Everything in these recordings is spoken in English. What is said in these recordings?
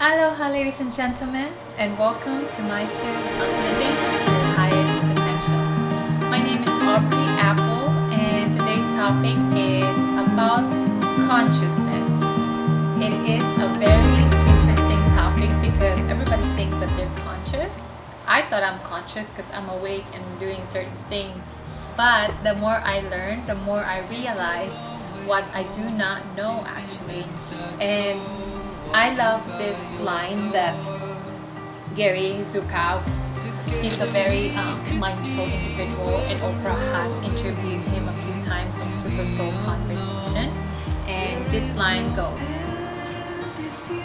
Aloha, ladies and gentlemen, and welcome to my tune of living to your highest potential. My name is Aubrey Apple, and today's topic is about consciousness. It is a very interesting topic because everybody thinks that they're conscious. I thought I'm conscious because I'm awake and doing certain things. But the more I learn, the more I realize what I do not know actually. And I love this line that Gary Zukav, he's a very mindful individual, and Oprah has interviewed him a few times on Super Soul Conversation. And this line goes,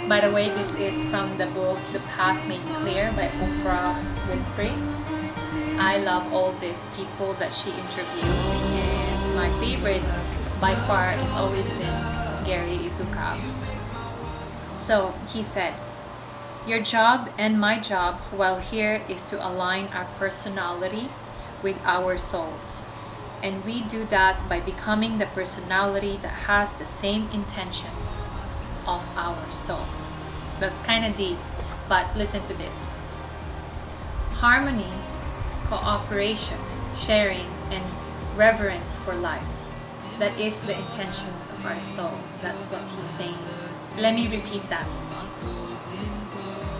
by the way, this is from the book The Path Made Clear by Oprah Winfrey. I love all these people that she interviewed, and my favorite by far has always been Gary Zukav. So he said, your job and my job while here is to align our personality with our souls. And we do that by becoming the personality that has the same intentions of our soul. That's kind of deep, but listen to this. Harmony, cooperation, sharing, and reverence for life. That is the intentions of our soul. That's what he's saying. Let me repeat that.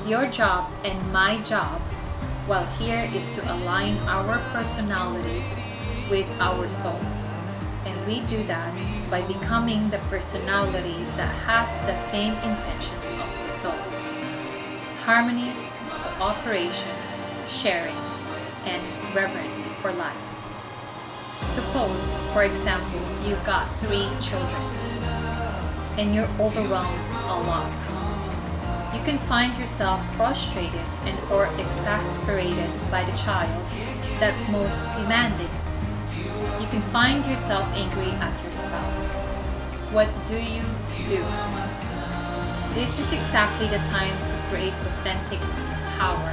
Your job and my job while here is to align our personalities with our souls. And we do that by becoming the personality that has the same intentions of the soul. Harmony, cooperation, sharing, and reverence for life. Suppose, for example, you've got 3 children and you're overwhelmed a lot. You can find yourself frustrated and or exasperated by the child that's most demanding. You can find yourself angry at your spouse. What do you do? This is exactly the time to create authentic power.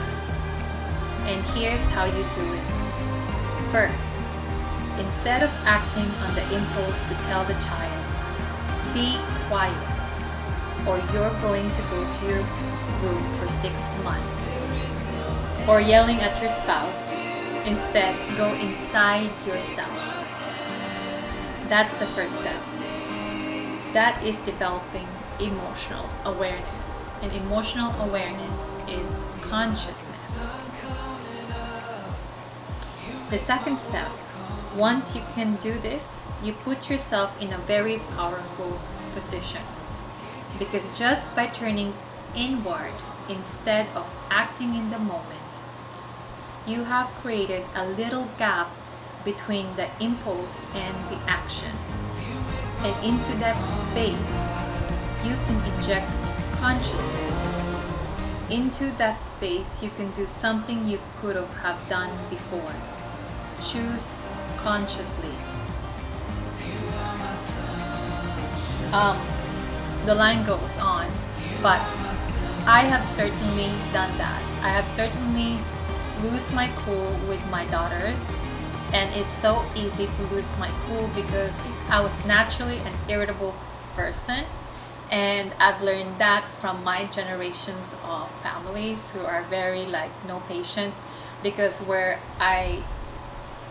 And here's how you do it. First, instead of acting on the impulse to tell the child, be quiet, or you're going to go to your room for 6 months. Or yelling at your spouse, instead go inside yourself. That's the first step. That is developing emotional awareness. And emotional awareness is consciousness. The second step, once you can do this, you put yourself in a very powerful position. Because just by turning inward instead of acting in the moment, you have created a little gap between the impulse and the action. And into that space, you can inject consciousness. Into that space, you can do something you could have done before. Choose consciously. The line goes on, but I have certainly done that. I have certainly lose my cool with my daughters, and it's so easy to lose my cool because I was naturally an irritable person, and I've learned that from my generations of families who are very no patient, because where I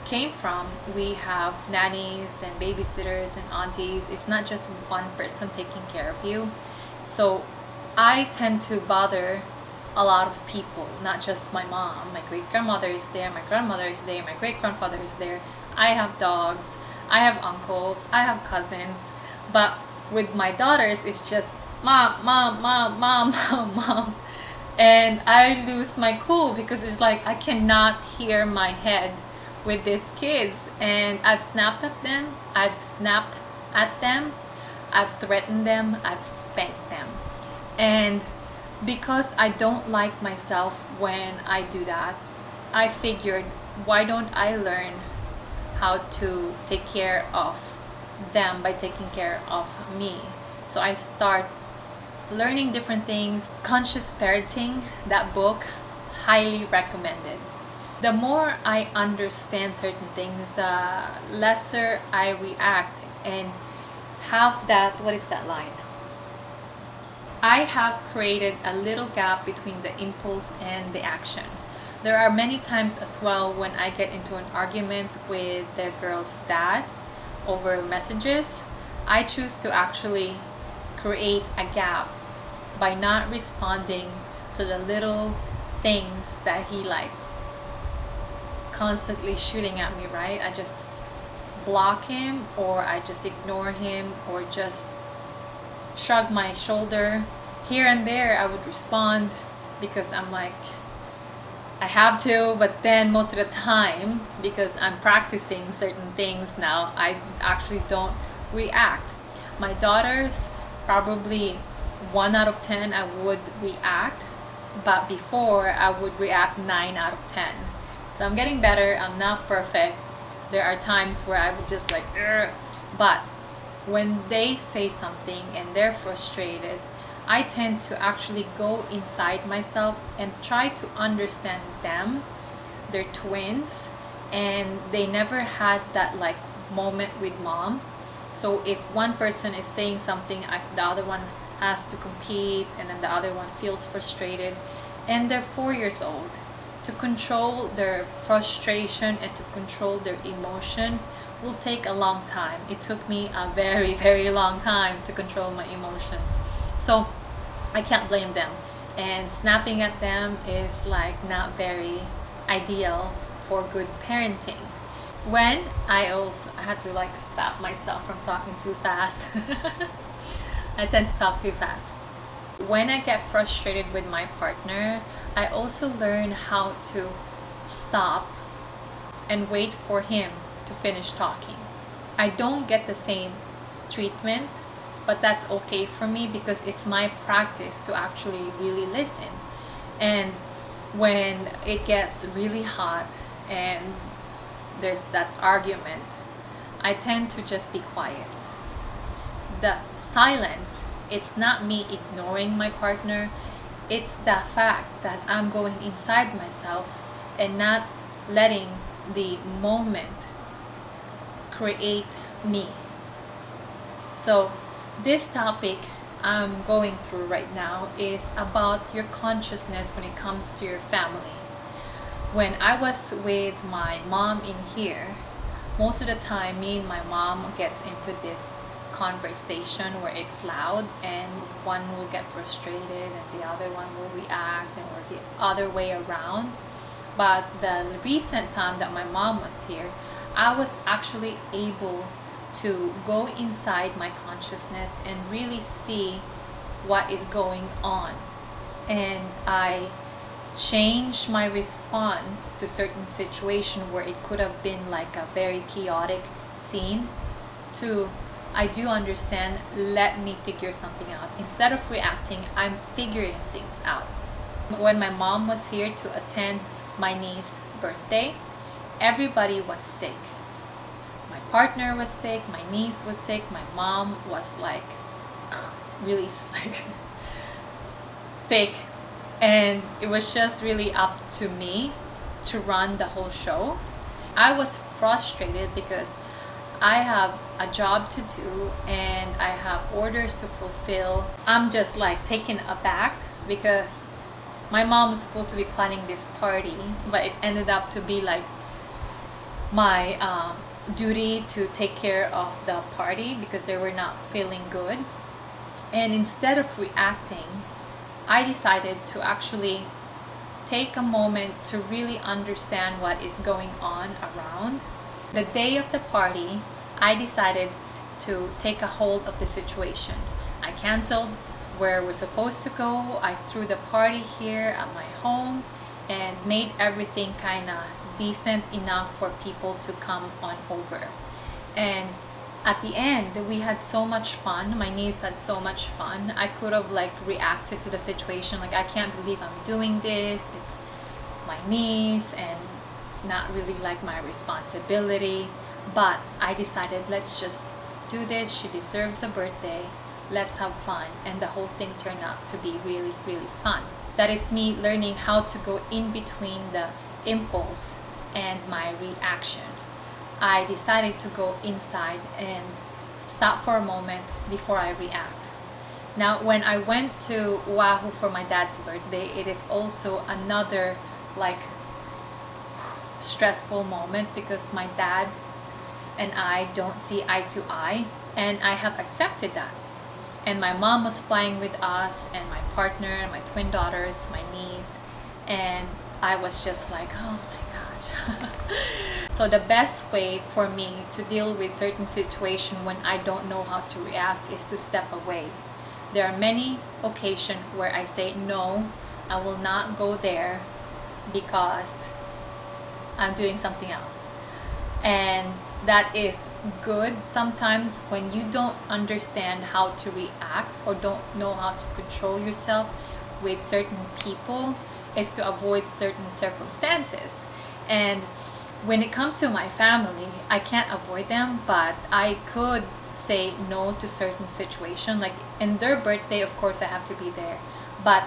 came from, we have nannies and babysitters and aunties. It's not just one person taking care of you. So I tend to bother a lot of people, not just my mom. My great grandmother is there, my grandmother is there, my great grandfather is there. I have dogs, I have uncles, I have cousins. But with my daughters, it's just mom, mom, mom, mom, mom, mom. And I lose my cool because it's like I cannot hear my head with these kids, and I've snapped at them, I've threatened them, I've spanked them. And because I don't like myself when I do that, I figured, why don't I learn how to take care of them by taking care of me? So I start learning different things. Conscious Parenting, that book, highly recommended. The more I understand certain things, the lesser I react and have that, what is that line? I have created a little gap between the impulse and the action. There are many times as well when I get into an argument with the girl's dad over messages. I choose to actually create a gap by not responding to the little things that he like constantly shooting at me, right? I just block him, or I just ignore him, or just shrug my shoulder. Here and there I would respond because I'm like, I have to, but then most of the time, because I'm practicing certain things now, I actually don't react. My daughters, probably 1 out of 10 I would react, but before I would react 9 out of 10. So I'm getting better. I'm not perfect. There are times where I would just like, "Ugh." But when they say something and they're frustrated, I tend to actually go inside myself and try to understand them. They're twins and they never had that like moment with mom. So if one person is saying something, the other one has to compete, and then the other one feels frustrated, and they're 4 years old. To control their frustration and to control their emotion will take a long time. It took me a very, very long time to control my emotions. So I can't blame them. And snapping at them is like not very ideal for good parenting. When I had to like stop myself from talking too fast. I tend to talk too fast. When I get frustrated with my partner, I also learn how to stop and wait for him to finish talking. I don't get the same treatment, but that's okay for me because it's my practice to actually really listen. And when it gets really hot and there's that argument, I tend to just be quiet. The silence, it's not me ignoring my partner, it's the fact that I'm going inside myself and not letting the moment create me. So this topic I'm going through right now is about your consciousness when it comes to your family. When I was with my mom in here, most of the time me and my mom gets into this conversation where it's loud and one will get frustrated and the other one will react, and or the other way around. But the recent time that my mom was here, I was actually able to go inside my consciousness and really see what is going on. And I changed my response to certain situation where it could have been like a very chaotic scene to, I do understand, let me figure something out. Instead of reacting, I'm figuring things out. When my mom was here to attend my niece's birthday, everybody was sick. My partner was sick, my niece was sick, my mom was like really like sick, and it was just really up to me to run the whole show. I was frustrated because I have a job to do and I have orders to fulfill. I'm just like taken aback because my mom was supposed to be planning this party, but it ended up to be like my duty to take care of the party because they were not feeling good. And instead of reacting, I decided to actually take a moment to really understand what is going on around. The day of the party, I decided to take a hold of the situation. I canceled where we're supposed to go. I threw the party here at my home and made everything kind of decent enough for people to come on over. And at the end, we had so much fun. My niece had so much fun. I could have like reacted to the situation like, I can't believe I'm doing this. It's my niece and not really like my responsibility. But I decided, let's just do this. She deserves a birthday. Let's have fun. And the whole thing turned out to be really, really fun. That is me learning how to go in between the impulse and my reaction. I decided to go inside and stop for a moment before I react. Now, when I went to Oahu for my dad's birthday, it is also another like stressful moment because my dad and I don't see eye to eye, and I have accepted that. And my mom was flying with us, and my partner, and my twin daughters, my niece, and I was just like, oh my gosh. So the best way for me to deal with certain situation when I don't know how to react is to step away. There are many occasions where I say, no, I will not go there because I'm doing something else. And that is good sometimes when you don't understand how to react or don't know how to control yourself with certain people, is to avoid certain circumstances. And when it comes to my family, I can't avoid them, but I could say no to certain situation. Like in their birthday, of course I have to be there, but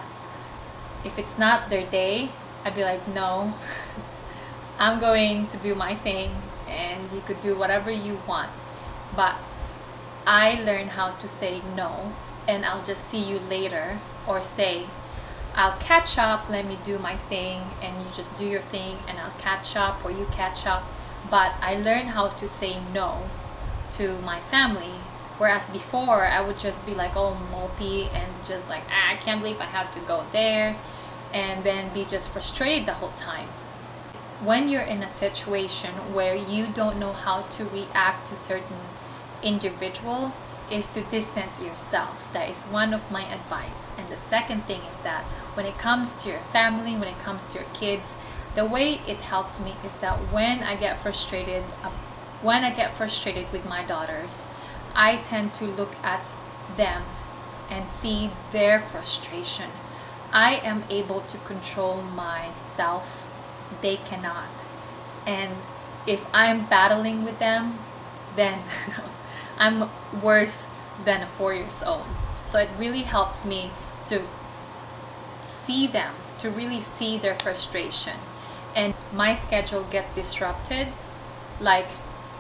if it's not their day, I'd be like, no, I'm going to do my thing, and you could do whatever you want. But I learned how to say no, and I'll just see you later, or say, I'll catch up, let me do my thing, and you just do your thing, and I'll catch up, or you catch up. But I learned how to say no to my family, whereas before I would just be like all mopey and just like, I can't believe I have to go there, and then be just frustrated the whole time. When you're in a situation where you don't know how to react to certain individual, is to distance yourself. That is one of my advice. And the second thing is that when it comes to your family, when it comes to your kids, the way it helps me is that when I get frustrated with my daughters, I tend to look at them and see their frustration. I am able to control myself, they cannot. And if I'm battling with them, then I'm worse than a 4-year-old. So it really helps me to see them, to really see their frustration. And my schedule get disrupted, like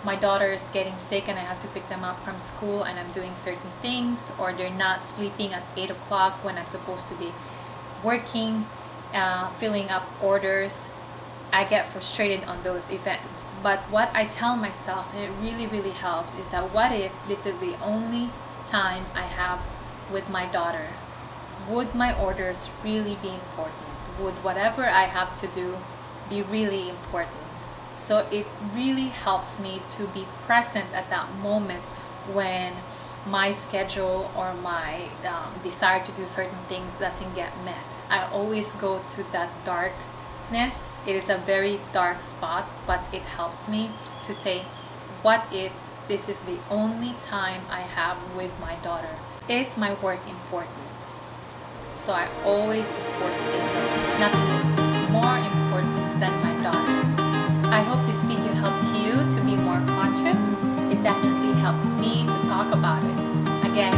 my daughter is getting sick and I have to pick them up from school and I'm doing certain things, or they're not sleeping at 8 o'clock when I'm supposed to be working, filling up orders. I get frustrated on those events. But what I tell myself, and it really helps, is that what if this is the only time I have with my daughter? Would my orders really be important? Would whatever I have to do be really important? So it really helps me to be present at that moment when my schedule or my desire to do certain things doesn't get met. I always go to that darkness. It is a very dark spot, but it helps me to say, what if this is the only time I have with my daughter? Is my work important? So I always, of course, say no. Nothing is more important than my daughters. I hope this video helps you to be more conscious. It definitely helps me to talk about it. Again,